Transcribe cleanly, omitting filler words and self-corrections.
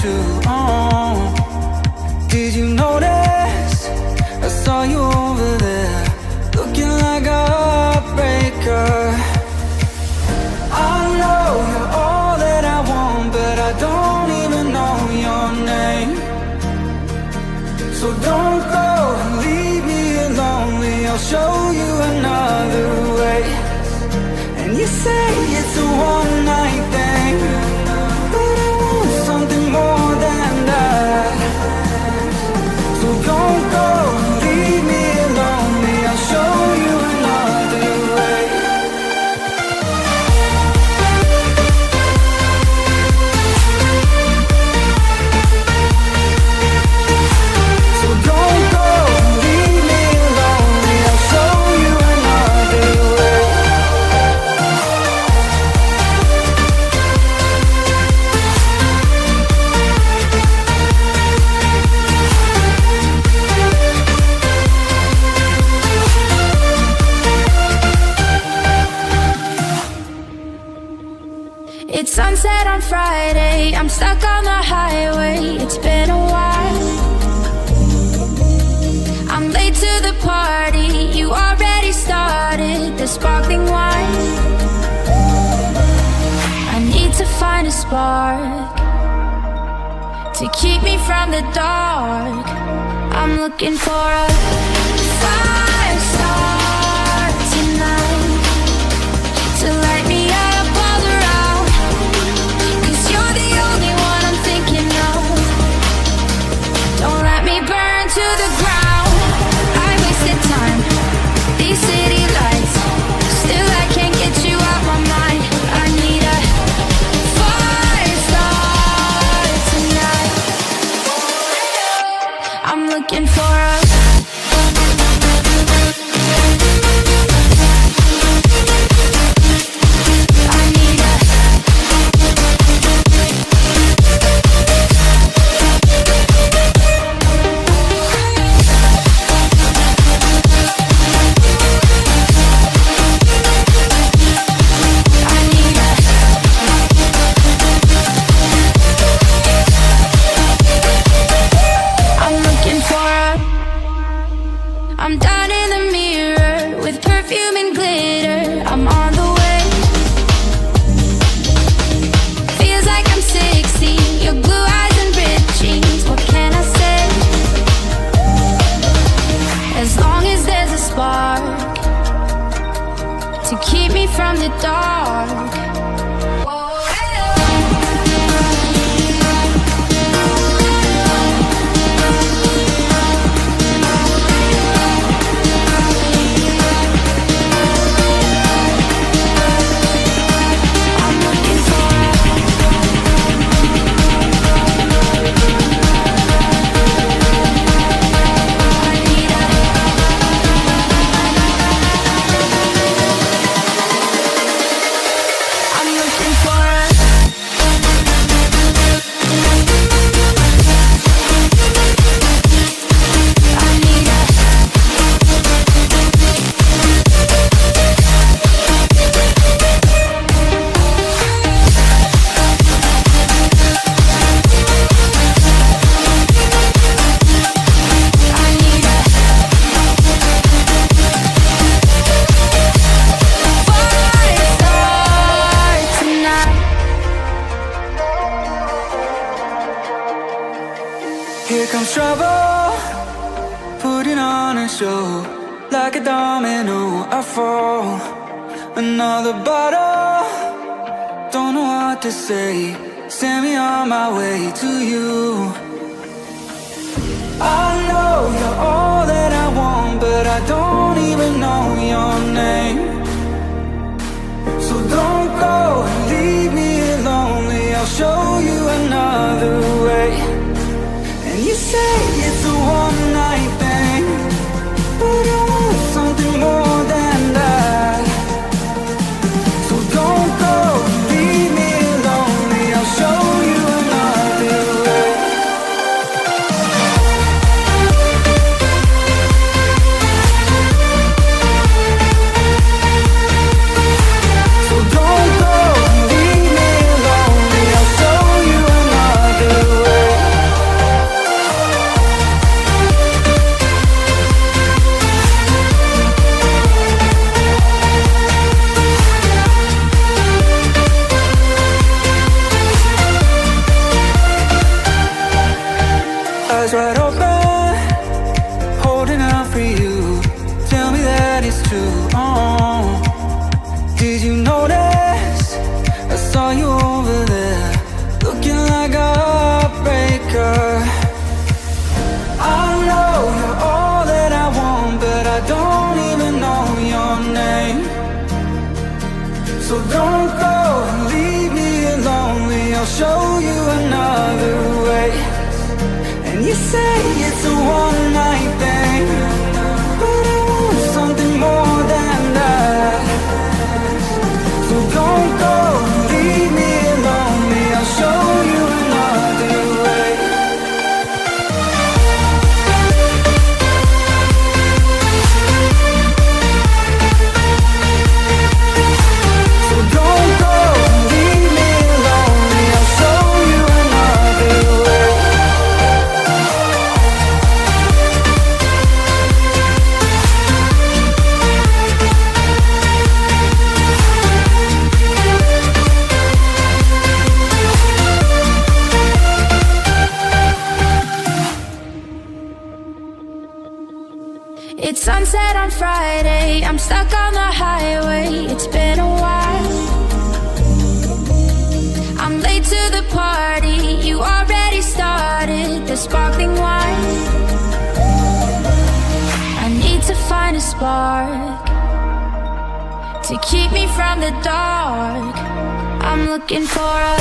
too. Did you notice? I saw you over there, looking like a heartbreaker. I know you're all that I want, but I don't even know your name. So don't go and leave me lonely, I'll show you another way. And you say it's a one-night thing, but I want something more than that. So don't go and leave me lonely, I'll show you another way. So don't go and leave me lonely, I'll show you another way. It's sunset on Friday, I'm stuck on the highway, it's been a while. I'm late to the party, you already started the sparkling wine. I need to find a spark to keep me from the dark. I'm looking for a fire star tonight to light me up all around. 'Cause you're the only one I'm thinking of. Don't let me burn to the ground. I wasted time, these city lights, still I can't get you out my mind. I need a fire star tonight. I'm looking for a I'm down in the mirror with perfume and glitter. I'm on the way. Feels like I'm 16, your blue eyes and ripped jeans. What can I say? As long as there's a spark to keep me from the dark. Here comes trouble, putting on a show. Like a domino, I fall. Another bottle, don't know what to say. Send me on my way to you. I know you're all that I want, but I don't even know your name. So don't go and leave me lonely, I'll show you another way. And you say it's a one-night thing, but I want something more than that. So don't go and leave me lonely, I'll show you another way. I'll show you another way. And you say it's a one-night thing, but I want something more than that. So don't go, leave me lonely. I'll show you another way. So don't go, leave me lonely. I'll show you another way. It's sunset on Friday, I'm stuck on the highway. It's been a while. I'm late to the party, you already started the sparkling wine. I need to find a spark to keep me from the dark. I'm looking for a